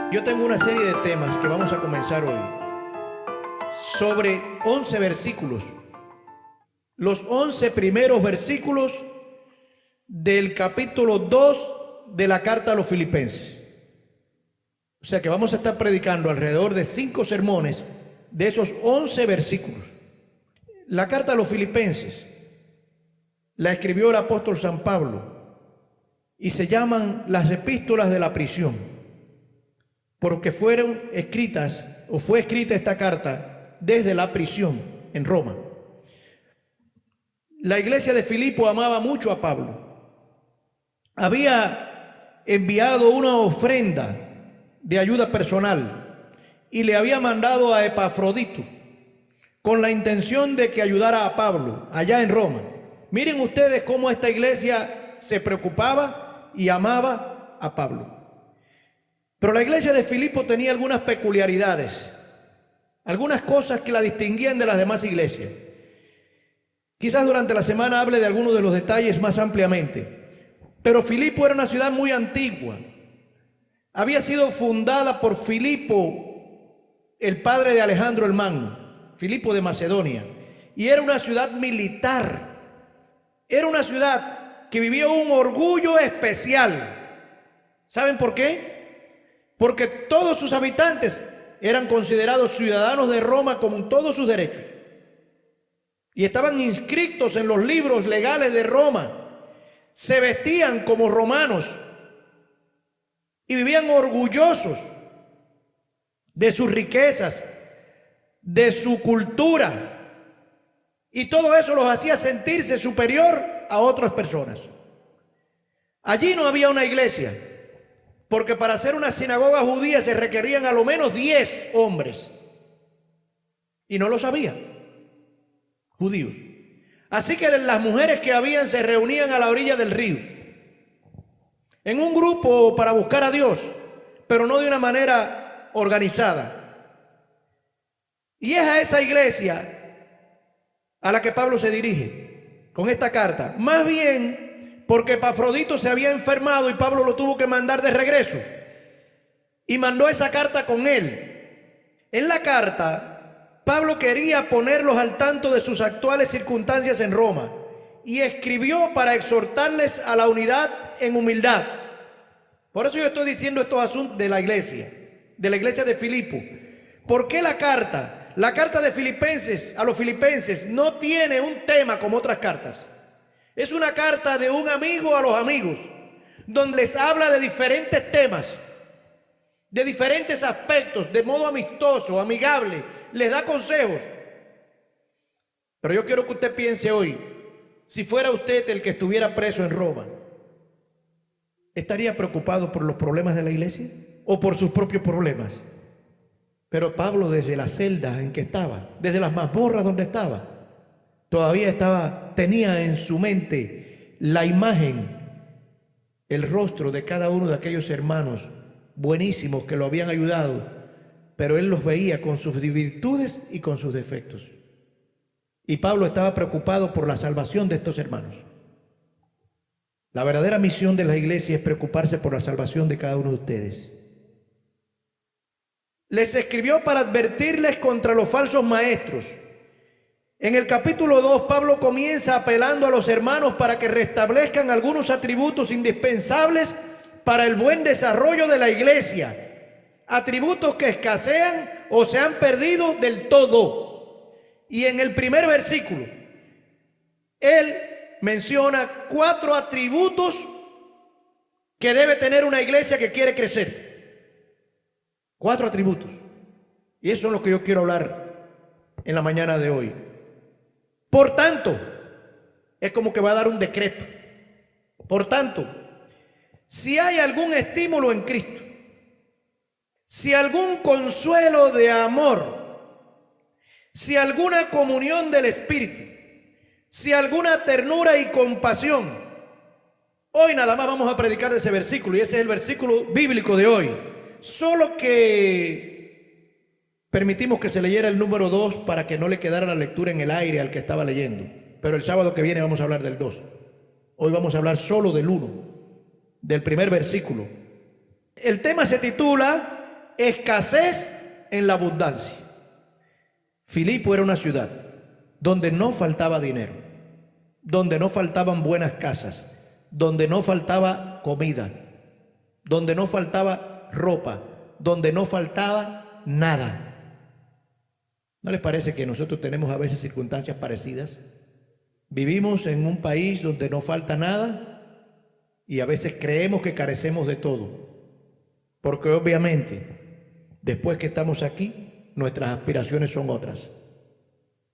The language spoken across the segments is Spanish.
Yo tengo una serie de temas que vamos a comenzar hoy sobre 11 versículos. Los 11 primeros versículos del capítulo 2 de la carta a los Filipenses. O sea que vamos a estar predicando alrededor de 5 sermones de esos 11 versículos. La carta a los Filipenses la escribió el apóstol San Pablo y se llaman las epístolas de la prisión, porque fueron escritas o fue escrita esta carta desde la prisión en Roma. La iglesia de Filipo amaba mucho a Pablo. Había enviado una ofrenda de ayuda personal y le había mandado a Epafrodito con la intención de que ayudara a Pablo allá en Roma. Miren ustedes cómo esta iglesia se preocupaba y amaba a Pablo. Pero la iglesia de Filipo tenía algunas peculiaridades, algunas cosas que la distinguían de las demás iglesias. Quizás durante la semana hable de algunos de los detalles más ampliamente. Pero Filipo era una ciudad muy antigua. Había sido fundada por Filipo, el padre de Alejandro el Magno, Filipo de Macedonia. Y era una ciudad militar. Era una ciudad que vivía un orgullo especial. ¿Saben por qué? Porque todos sus habitantes eran considerados ciudadanos de Roma con todos sus derechos. Y estaban inscritos en los libros legales de Roma. Se vestían como romanos y vivían orgullosos de sus riquezas, de su cultura. Y todo eso los hacía sentirse superior a otras personas. Allí no había una iglesia, porque para hacer una sinagoga judía se requerían a lo menos 10 hombres. Y no lo sabía, judíos. Así que las mujeres que habían se reunían a la orilla del río, en un grupo para buscar a Dios, pero no de una manera organizada. Y es a esa iglesia a la que Pablo se dirige con esta carta. Más bien porque Epafrodito se había enfermado y Pablo lo tuvo que mandar de regreso. Y mandó esa carta con él. En la carta, Pablo quería ponerlos al tanto de sus actuales circunstancias en Roma. Y escribió para exhortarles a la unidad en humildad. Por eso yo estoy diciendo estos asuntos de la iglesia de Filipo. ¿Por qué la carta? La carta de Filipenses a los Filipenses no tiene un tema como otras cartas. Es una carta de un amigo a los amigos, donde les habla de diferentes temas, de diferentes aspectos, de modo amistoso, amigable, les da consejos. Pero yo quiero que usted piense hoy, si fuera usted el que estuviera preso en Roma, ¿estaría preocupado por los problemas de la iglesia o por sus propios problemas? Pero Pablo, desde las celdas en que estaba, desde las mazmorras donde estaba, todavía tenía en su mente la imagen, el rostro de cada uno de aquellos hermanos buenísimos que lo habían ayudado, pero él los veía con sus virtudes y con sus defectos. Y Pablo estaba preocupado por la salvación de estos hermanos. La verdadera misión de la iglesia es preocuparse por la salvación de cada uno de ustedes. Les escribió para advertirles contra los falsos maestros. En el capítulo 2, Pablo comienza apelando a los hermanos para que restablezcan algunos atributos indispensables para el buen desarrollo de la iglesia. Atributos que escasean o se han perdido del todo. Y en el primer versículo, él menciona 4 atributos que debe tener una iglesia que quiere crecer. 4 atributos. Y eso es lo que yo quiero hablar en la mañana de hoy. Por tanto, es como que va a dar un decreto. Por tanto, si hay algún estímulo en Cristo, si algún consuelo de amor, si alguna comunión del Espíritu, si alguna ternura y compasión, hoy nada más vamos a predicar de ese versículo y ese es el versículo bíblico de hoy. Solo que permitimos que se leyera el número 2 para que no le quedara la lectura en el aire al que estaba leyendo. Pero el sábado que viene vamos a hablar del 2. Hoy vamos a hablar solo del 1, del primer versículo. El tema se titula escasez en la abundancia. Filipo era una ciudad donde no faltaba dinero, donde no faltaban buenas casas, donde no faltaba comida, donde no faltaba ropa, donde no faltaba nada. ¿No les parece que nosotros tenemos a veces circunstancias parecidas? Vivimos en un país donde no falta nada y a veces creemos que carecemos de todo, porque obviamente después que estamos aquí nuestras aspiraciones son otras.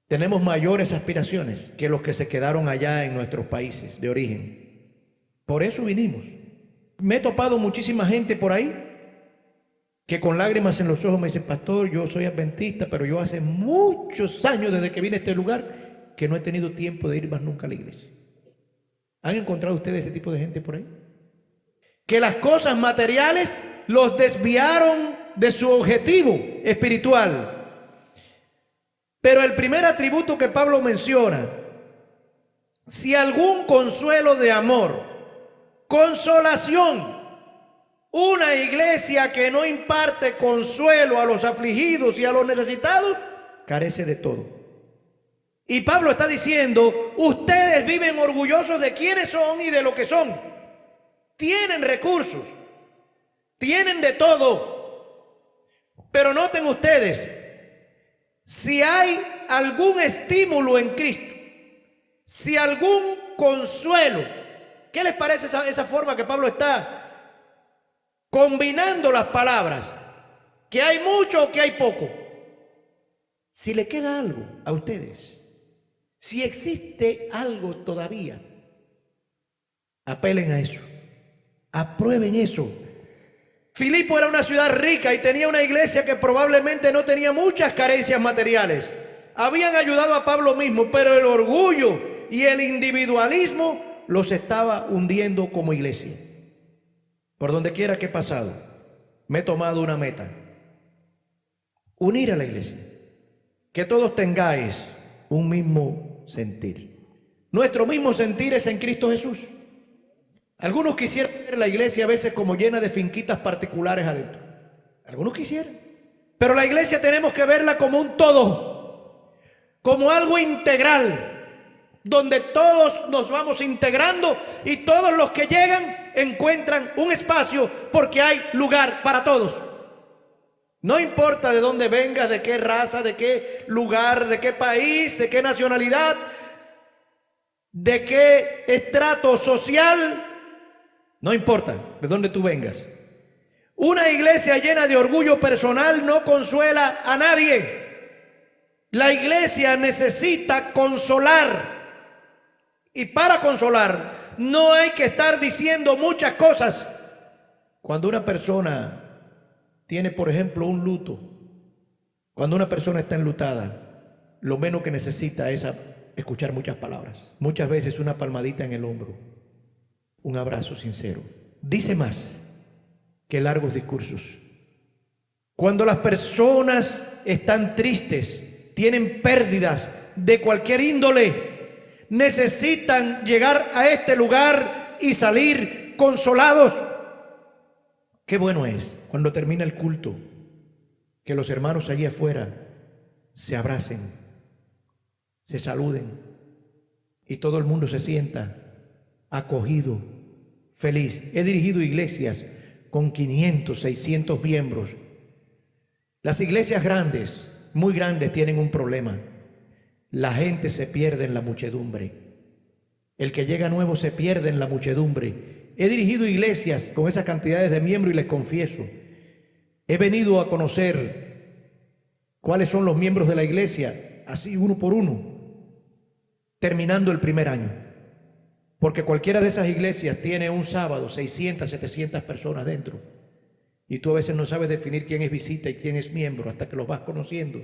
Tenemos mayores aspiraciones que los que se quedaron allá en nuestros países de origen. Por eso vinimos. Me he topado muchísima gente por ahí que con lágrimas en los ojos me dice: pastor, yo soy adventista, pero yo hace muchos años desde que vine a este lugar que no he tenido tiempo de ir más nunca a la iglesia. ¿Han encontrado ustedes ese tipo de gente por ahí? Que las cosas materiales los desviaron de su objetivo espiritual. Pero el primer atributo que Pablo menciona: si algún consuelo de amor, consolación. Una iglesia que no imparte consuelo a los afligidos y a los necesitados, carece de todo. Y Pablo está diciendo: ustedes viven orgullosos de quiénes son y de lo que son. Tienen recursos, tienen de todo. Pero noten ustedes, si hay algún estímulo en Cristo, si algún consuelo, ¿qué les parece esa forma que Pablo está combinando las palabras? Que hay mucho o que hay poco. Si le queda algo a ustedes, si existe algo todavía, apelen a eso, aprueben eso. Filipo era una ciudad rica y tenía una iglesia que probablemente no tenía muchas carencias materiales. Habían ayudado a Pablo mismo, pero el orgullo y el individualismo los estaba hundiendo como iglesia. Por donde quiera que he pasado, me he tomado una meta: unir a la iglesia, que todos tengáis un mismo sentir. Nuestro mismo sentir es en Cristo Jesús. Algunos quisieran ver la iglesia a veces como llena de finquitas particulares adentro. Algunos quisieran. Pero la iglesia tenemos que verla como un todo, como algo integral, donde todos nos vamos integrando y todos los que llegan encuentran un espacio porque hay lugar para todos. No importa de dónde vengas, de qué raza, de qué lugar, de qué país, de qué nacionalidad, de qué estrato social, no importa de dónde tú vengas. Una iglesia llena de orgullo personal no consuela a nadie. La iglesia necesita consolar. Y para consolar no hay que estar diciendo muchas cosas. Cuando una persona tiene, por ejemplo, un luto, cuando una persona está enlutada, lo menos que necesita es escuchar muchas palabras. Muchas veces una palmadita en el hombro, un abrazo sincero, dice más que largos discursos. Cuando las personas están tristes, tienen pérdidas de cualquier índole, necesitan llegar a este lugar y salir consolados. Qué bueno es cuando termina el culto que los hermanos allí afuera se abracen, se saluden y todo el mundo se sienta acogido, feliz. He dirigido iglesias con 500, 600 miembros. Las iglesias grandes, muy grandes, tienen un problema: la gente se pierde en la muchedumbre. El que llega nuevo se pierde en la muchedumbre. He dirigido iglesias con esas cantidades de miembros y les confieso, he venido a conocer cuáles son los miembros de la iglesia, así uno por uno, terminando el primer año. Porque cualquiera de esas iglesias tiene un sábado 600, 700 personas dentro. Y tú a veces no sabes definir quién es visita y quién es miembro hasta que los vas conociendo.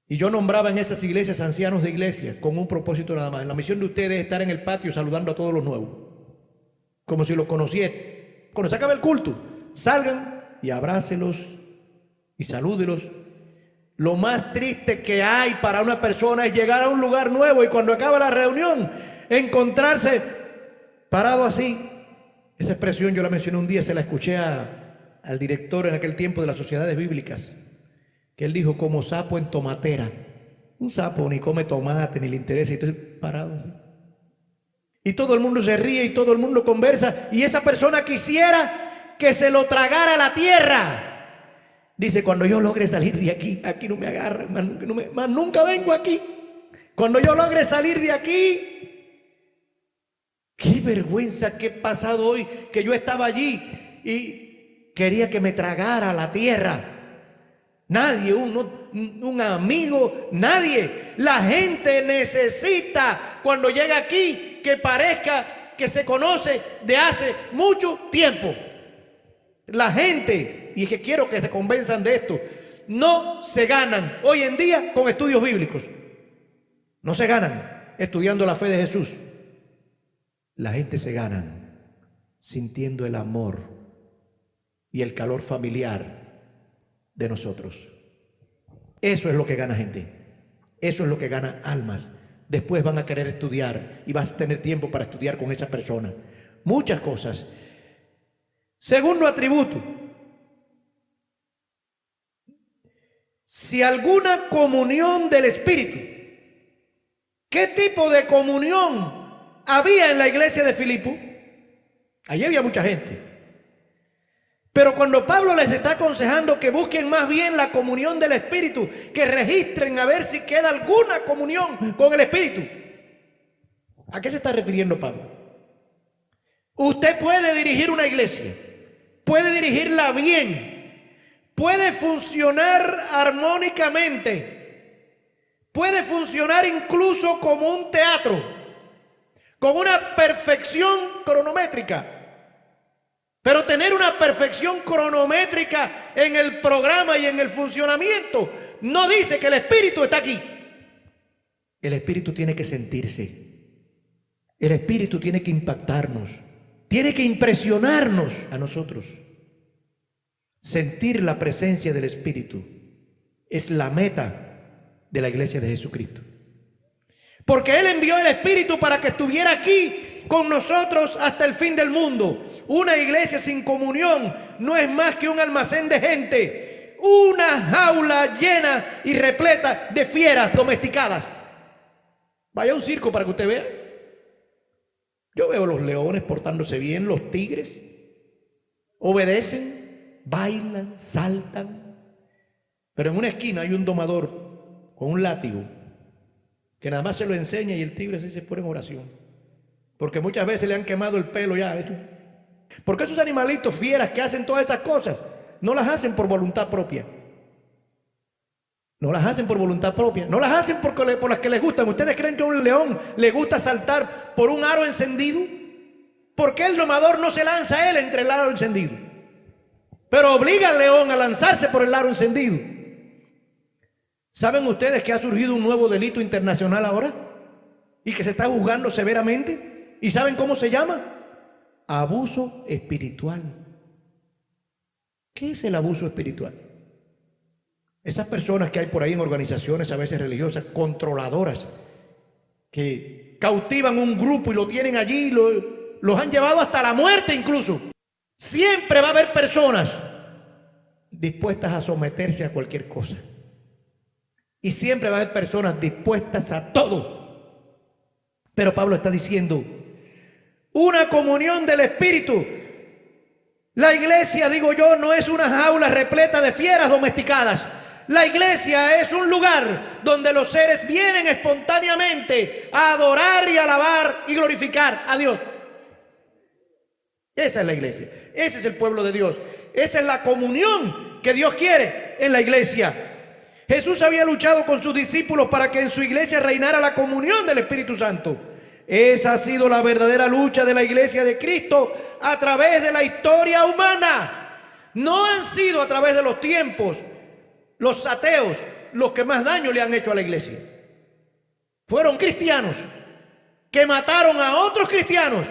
Y yo nombraba en esas iglesias ancianos de iglesia con un propósito nada más. La misión de ustedes es estar en el patio saludando a todos los nuevos, como si los conocieran. Cuando se acabe el culto, salgan y abrácelos y salúdelos. Lo más triste que hay para una persona es llegar a un lugar nuevo y cuando acaba la reunión encontrarse parado así. Esa expresión yo la mencioné un día, se la escuché a al director en aquel tiempo de las sociedades bíblicas, que él dijo: como sapo en tomatera. Un sapo ni come tomate ni le interesa, y entonces parado así. Y todo el mundo se ríe y todo el mundo conversa, y esa persona quisiera que se lo tragara la tierra. Dice: cuando yo logre salir de aquí, aquí no me agarran, más nunca vengo aquí. Cuando yo logre salir de aquí. Qué vergüenza que he pasado hoy, que yo estaba allí y quería que me tragara la tierra. Nadie, un amigo, nadie. La gente necesita, cuando llega aquí, que parezca que se conoce de hace mucho tiempo. La gente, y es que quiero que se convenzan de esto, no se ganan hoy en día con estudios bíblicos. No se ganan estudiando la fe de Jesús. La gente se gana sintiendo el amor y el calor familiar de nosotros. Eso es lo que gana gente. Eso es lo que gana almas. Después van a querer estudiar y vas a tener tiempo para estudiar con esa persona. Muchas cosas. Segundo atributo: si alguna comunión del Espíritu. ¿Qué tipo de comunión había en la iglesia de Filipo? Allí había mucha gente. Pero cuando Pablo les está aconsejando que busquen más bien la comunión del Espíritu, que registren a ver si queda alguna comunión con el Espíritu, ¿a qué se está refiriendo Pablo? Usted puede dirigir una iglesia, puede dirigirla bien, puede funcionar armónicamente, puede funcionar incluso como un teatro, con una perfección cronométrica. Pero tener una perfección cronométrica en el programa y en el funcionamiento no dice que el Espíritu está aquí. El Espíritu tiene que sentirse. El Espíritu tiene que impactarnos. Tiene que impresionarnos a nosotros. Sentir la presencia del Espíritu es la meta de la iglesia de Jesucristo. Porque Él envió el Espíritu para que estuviera aquí con nosotros hasta el fin del mundo. Una iglesia sin comunión no es más que un almacén de gente, una jaula llena y repleta de fieras domesticadas. Vaya a un circo para que usted vea. Yo veo los leones portándose bien, los tigres obedecen, bailan, saltan. Pero en una esquina hay un domador con un látigo que nada más se lo enseña, y el tigre se pone en oración. Porque muchas veces le han quemado el pelo ya. ¿Ves tú? Porque esos animalitos fieras que hacen todas esas cosas no las hacen por voluntad propia. No las hacen por voluntad propia. No las hacen por las que les gustan. ¿Ustedes creen que a un león le gusta saltar por un aro encendido? ¿Por qué el domador no se lanza a él entre el aro encendido? Pero obliga al león a lanzarse por el aro encendido. ¿Saben ustedes que ha surgido un nuevo delito internacional ahora? Y que se está juzgando severamente. ¿Y saben cómo se llama? Abuso espiritual. ¿Qué es el abuso espiritual? Esas personas que hay por ahí en organizaciones a veces religiosas, controladoras, que cautivan un grupo y lo tienen allí, los han llevado hasta la muerte incluso. Siempre va a haber personas dispuestas a someterse a cualquier cosa. Y siempre va a haber personas dispuestas a todo. Pero Pablo está diciendo: una comunión del Espíritu. La iglesia, digo yo, no es una jaula repleta de fieras domesticadas. La iglesia es un lugar donde los seres vienen espontáneamente a adorar y alabar y glorificar a Dios. Esa es la iglesia. Ese es el pueblo de Dios. Esa es la comunión que Dios quiere en la iglesia. Jesús había luchado con sus discípulos para que en su iglesia reinara la comunión del Espíritu Santo. Esa ha sido la verdadera lucha de la iglesia de Cristo a través de la historia humana. No han sido a través de los tiempos los ateos los que más daño le han hecho a la iglesia. Fueron cristianos que mataron a otros cristianos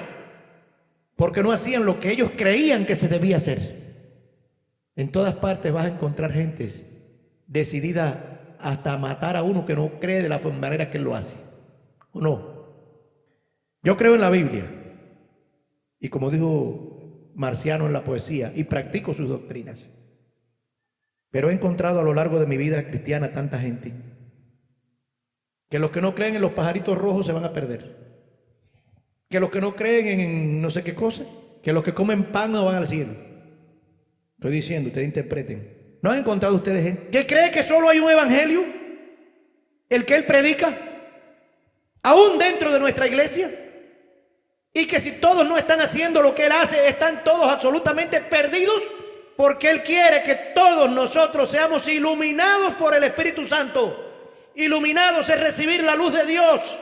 porque no hacían lo que ellos creían que se debía hacer. En todas partes vas a encontrar gentes decidida hasta matar a uno que no cree de la manera que él lo hace. ¿O no? Yo creo en la Biblia. Y como dijo marciano en la poesía y practico sus doctrinas. Pero he encontrado a lo largo de mi vida cristiana tanta gente que los que no creen en los pajaritos rojos se van a perder, que los que no creen en no sé qué cosa, que los que comen pan no van al cielo. Estoy diciendo, ustedes interpreten. ¿No han encontrado ustedes gente que cree que solo hay un evangelio, el que él predica, aún dentro de nuestra iglesia? Y que si todos no están haciendo lo que él hace, están todos absolutamente perdidos, porque él quiere que todos nosotros seamos iluminados por el Espíritu Santo. Iluminados es recibir la luz de Dios,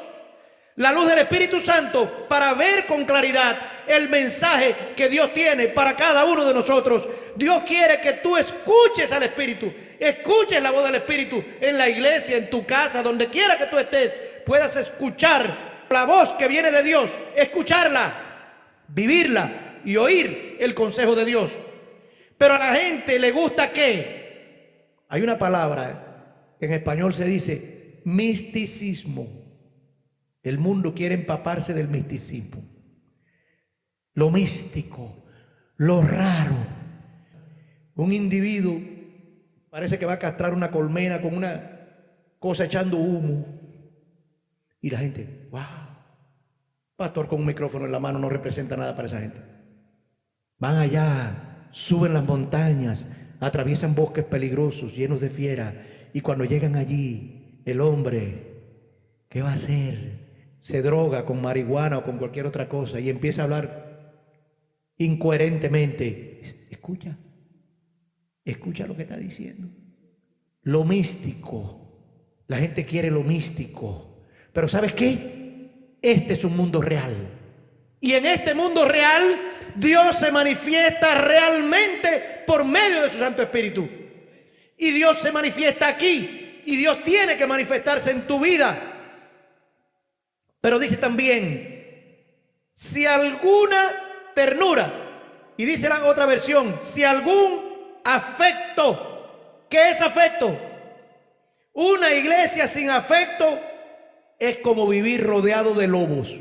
la luz del Espíritu Santo, para ver con claridad el mensaje que Dios tiene para cada uno de nosotros. Dios quiere que tú escuches al Espíritu, escuches la voz del Espíritu en la iglesia, en tu casa, donde quiera que tú estés, puedas escuchar la voz que viene de Dios, escucharla, vivirla y oír el consejo de Dios. Pero a la gente le gusta que hay una palabra que en español se dice misticismo. El mundo quiere empaparse del misticismo, lo místico, lo raro. Un individuo parece que va a castrar una colmena con una cosa echando humo y la gente, wow, pastor con un micrófono en la mano no representa nada para esa gente. Van allá, suben las montañas, atraviesan bosques peligrosos llenos de fieras, y cuando llegan allí, el hombre, ¿qué va a hacer? Se droga con marihuana o con cualquier otra cosa y empieza a hablar incoherentemente. Escucha lo que está diciendo. Lo místico. La gente quiere lo místico. Pero ¿sabes qué? Este es un mundo real. Y en este mundo real, Dios se manifiesta realmente por medio de su Santo Espíritu. Y Dios se manifiesta aquí. Y Dios tiene que manifestarse en tu vida. Pero dice también, si alguna ternura, y dice la otra versión, si algún afecto. ¿Qué es afecto? Una iglesia sin afecto es como vivir rodeado de lobos.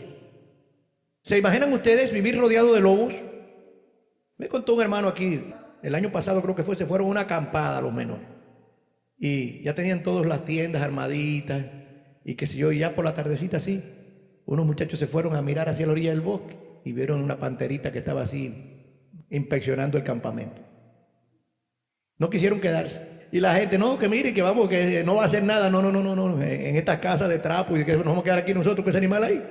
¿Se imaginan ustedes vivir rodeado de lobos? Me contó un hermano aquí, el año pasado creo que fue, se fueron a una acampada a lo menos. Y ya tenían todas las tiendas armaditas y qué sé yo, y ya por la tardecita así, unos muchachos se fueron a mirar hacia la orilla del bosque y vieron una panterita que estaba así inspeccionando el campamento. No quisieron quedarse. Y la gente, no, que miren, que vamos, que no va a hacer nada. No, en estas casas de trapo y que nos vamos a quedar aquí nosotros con ese animal ahí.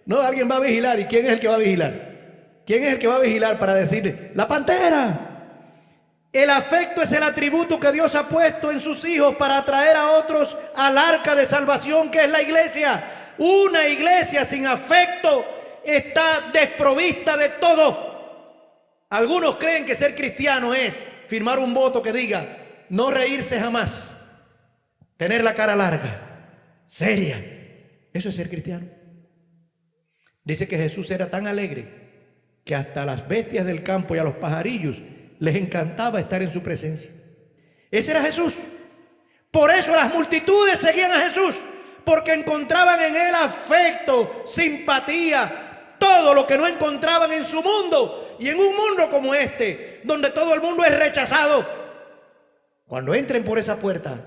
No, alguien va a vigilar. ¿Y quién es el que va a vigilar? ¿Quién es el que va a vigilar para decirle, la pantera? El afecto es el atributo que Dios ha puesto en sus hijos para atraer a otros al arca de salvación que es la iglesia. Una iglesia sin afecto está desprovista de todo. Algunos creen que ser cristiano es firmar un voto que diga no reírse jamás, tener la cara larga, seria. Eso es ser cristiano. Dice que Jesús era tan alegre que hasta a las bestias del campo y a los pajarillos les encantaba estar en su presencia. Ese era Jesús. Por eso las multitudes seguían a Jesús, porque encontraban en él afecto, simpatía, todo lo que no encontraban en su mundo. Y en un mundo como este, donde todo el mundo es rechazado, cuando entren por esa puerta,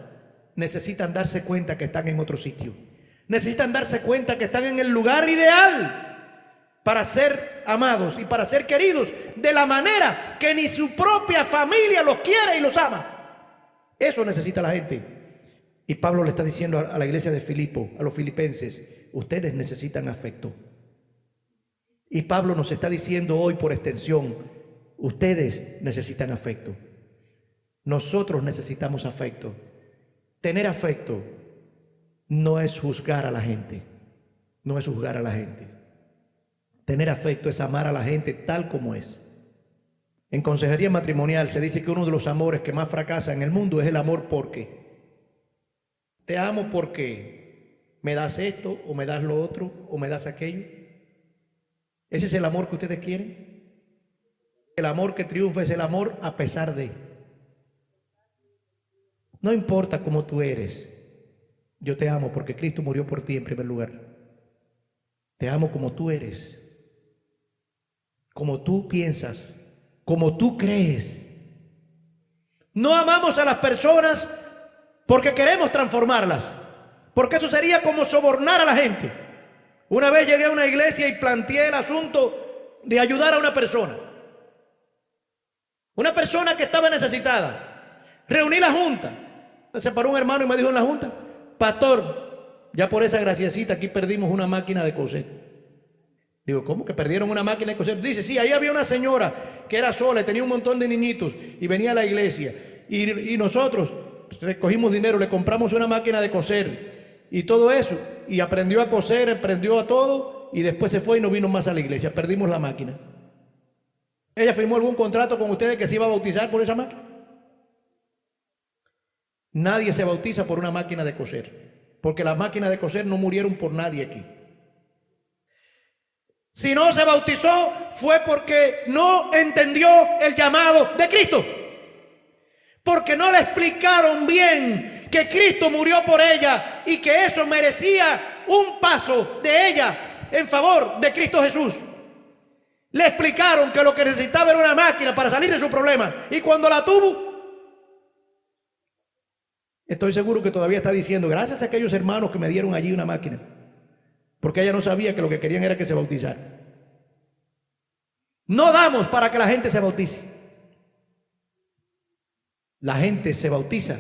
necesitan darse cuenta que están en otro sitio. Necesitan darse cuenta que están en el lugar ideal para ser amados y para ser queridos de la manera que ni su propia familia los quiere y los ama. Eso necesita la gente. Y Pablo le está diciendo a la iglesia de Filipo, a los filipenses, ustedes necesitan afecto. Y Pablo nos está diciendo hoy por extensión, ustedes necesitan afecto. Nosotros necesitamos afecto. Tener afecto no es juzgar a la gente. No es juzgar a la gente. Tener afecto es amar a la gente tal como es. En consejería matrimonial se dice que uno de los amores que más fracasa en el mundo es el amor porque. Te amo porque me das esto o me das lo otro o me das aquello. ¿Ese es el amor que ustedes quieren? El amor que triunfa es el amor a pesar de. No importa cómo tú eres, yo te amo porque Cristo murió por ti en primer lugar. Te amo como tú eres, como tú piensas, como tú crees. No amamos a las personas porque queremos transformarlas, porque eso sería como sobornar a la gente. Una vez llegué a una iglesia y planteé el asunto de ayudar a una persona que estaba necesitada. Reuní la junta. Se paró un hermano y me dijo en la junta: pastor, ya por esa graciecita aquí perdimos una máquina de coser. Digo, ¿cómo que perdieron una máquina de coser? Dice, sí, ahí había una señora que era sola y tenía un montón de niñitos y venía a la iglesia. Y nosotros recogimos dinero, le compramos una máquina de coser y todo eso. Y aprendió a coser, aprendió a todo y después se fue y no vino más a la iglesia. Perdimos la máquina. ¿Ella firmó algún contrato con ustedes que se iba a bautizar por esa máquina? Nadie se bautiza por una máquina de coser, porque las máquinas de coser no murieron por nadie aquí. Si no se bautizó fue porque no entendió el llamado de Cristo, porque no le explicaron bien que Cristo murió por ella y que eso merecía un paso de ella en favor de Cristo Jesús. Le explicaron que lo que necesitaba era una máquina para salir de su problema, y cuando la tuvo, estoy seguro que todavía está diciendo: gracias a aquellos hermanos que me dieron allí una máquina, porque ella no sabía que lo que querían era que se bautizara. No damos para que la gente se bautice. La gente se bautiza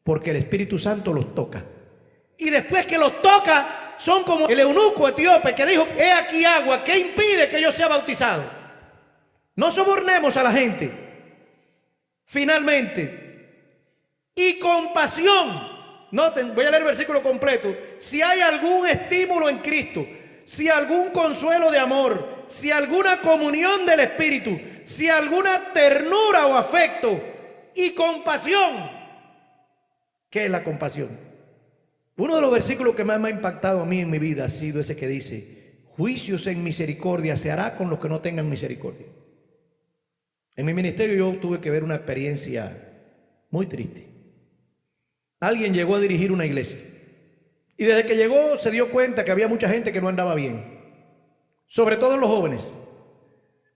porque el Espíritu Santo los toca. Y después que los toca, son como el eunuco etíope que dijo: he aquí agua, ¿qué impide que yo sea bautizado? No sobornemos a la gente. Finalmente, y compasión. Noten, voy a leer el versículo completo. Si hay algún estímulo en Cristo, si algún consuelo de amor, si alguna comunión del Espíritu, si alguna ternura o afecto y compasión. ¿Qué es la compasión? Uno de los versículos que más me ha impactado a mí en mi vida ha sido ese que dice: juicios en misericordia se hará con los que no tengan misericordia. En mi ministerio yo tuve que ver una experiencia muy triste. Alguien llegó a dirigir una iglesia y desde que llegó se dio cuenta que había mucha gente que no andaba bien, sobre todo los jóvenes.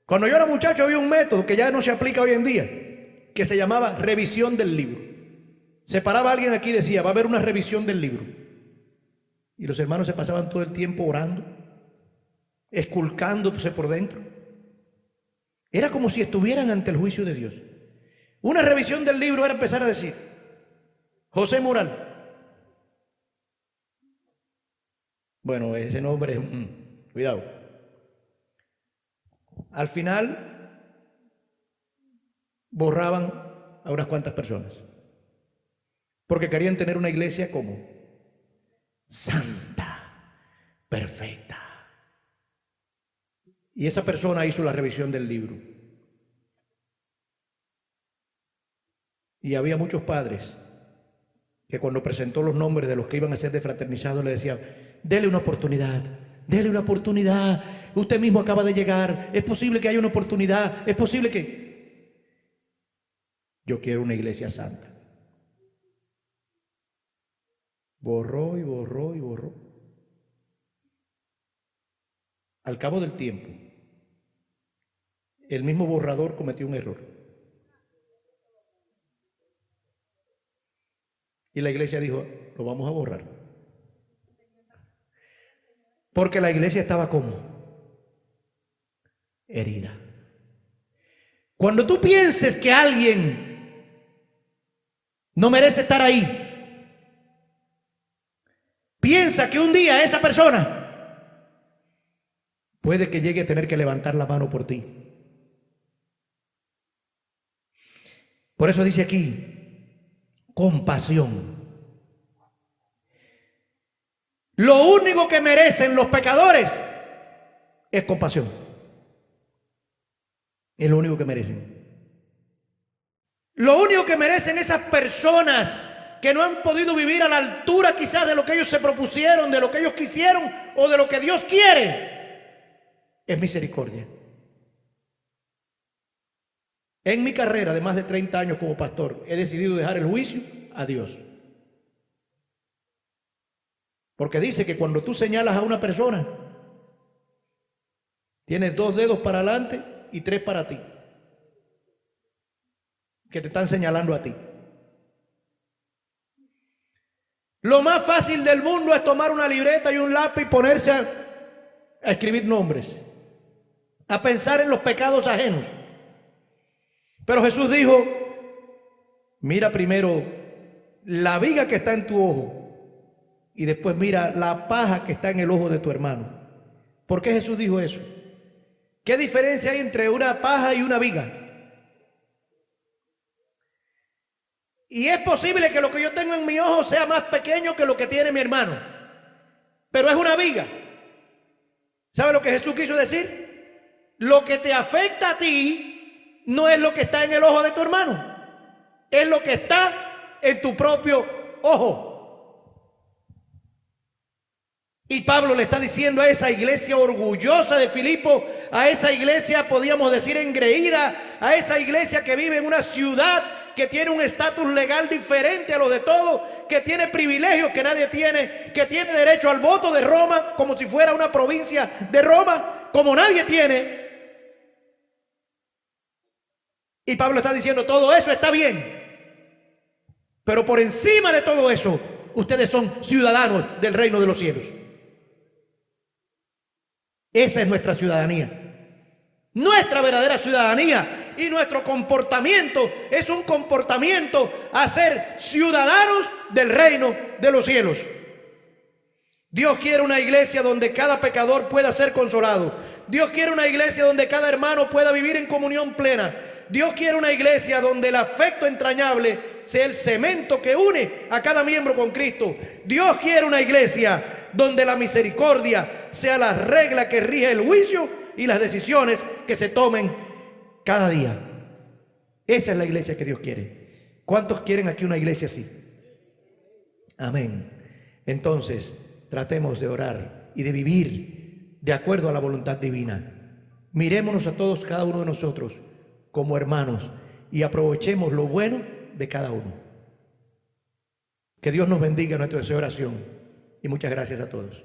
Cuando yo era muchacho había un método que ya no se aplica hoy en día, que se llamaba revisión del libro. Se paraba alguien aquí y decía: va a haber una revisión del libro, y los hermanos se pasaban todo el tiempo orando, esculcándose por dentro. Era como si estuvieran ante el juicio de Dios. Una revisión del libro era empezar a decir: José Moral. Bueno, ese nombre, cuidado. Al final borraban a unas cuantas personas, porque querían tener una iglesia como santa, perfecta. Y esa persona hizo la revisión del libro. Y había muchos padres que cuando presentó los nombres de los que iban a ser defraternizados le decían: dele una oportunidad, dele una oportunidad. Usted mismo acaba de llegar, es posible que haya una oportunidad, es posible que... Yo quiero una iglesia santa. Borró y borró y borró. Al cabo del tiempo, el mismo borrador cometió un error. Y la iglesia dijo: lo vamos a borrar. Porque la iglesia estaba como herida. Cuando tú pienses que alguien no merece estar ahí, piensa que un día esa persona puede que llegue a tener que levantar la mano por ti. Por eso dice aquí: compasión. Lo único que merecen los pecadores es compasión. Es lo único que merecen. Lo único que merecen esas personas que no han podido vivir a la altura quizás de lo que ellos se propusieron, de lo que ellos quisieron o de lo que Dios quiere, es misericordia. En mi carrera de más de 30 años como pastor, he decidido dejar el juicio a Dios. Porque dice que cuando tú señalas a una persona, tienes 2 dedos para adelante y 3 para ti. que te están señalando a ti. Lo más fácil del mundo es tomar una libreta y un lápiz y ponerse a escribir nombres, a pensar en los pecados ajenos. Pero Jesús dijo: mira primero la viga que está en tu ojo y después mira la paja que está en el ojo de tu hermano. ¿Por qué Jesús dijo eso? ¿Qué diferencia hay entre una paja y una viga? Y es posible que lo que yo tengo en mi ojo sea más pequeño que lo que tiene mi hermano, pero es una viga. ¿Sabe lo que Jesús quiso decir? Lo que te afecta a ti no es lo que está en el ojo de tu hermano, es lo que está en tu propio ojo. Y Pablo le está diciendo a esa iglesia orgullosa de Filipo, a esa iglesia, podríamos decir, engreída, a esa iglesia que vive en una ciudad que tiene un estatus legal diferente a los de todos, que tiene privilegios que nadie tiene, que tiene derecho al voto de Roma como si fuera una provincia de Roma, como nadie tiene. Y Pablo está diciendo: todo eso está bien, pero por encima de todo eso, ustedes son ciudadanos del reino de los cielos. Esa es nuestra ciudadanía. Nuestra verdadera ciudadanía y nuestro comportamiento es un comportamiento a ser ciudadanos del reino de los cielos. Dios quiere una iglesia donde cada pecador pueda ser consolado. Dios quiere una iglesia donde cada hermano pueda vivir en comunión plena. Dios quiere una iglesia donde el afecto entrañable sea el cemento que une a cada miembro con Cristo. Dios quiere una iglesia donde la misericordia sea la regla que rige el juicio y las decisiones que se tomen cada día. Esa es la iglesia que Dios quiere. ¿Cuántos quieren aquí una iglesia así? Amén. Entonces, tratemos de orar y de vivir de acuerdo a la voluntad divina. Mirémonos a todos, cada uno de nosotros, como hermanos, y aprovechemos lo bueno de cada uno. Que Dios nos bendiga en nuestro deseo de oración. Y muchas gracias a todos.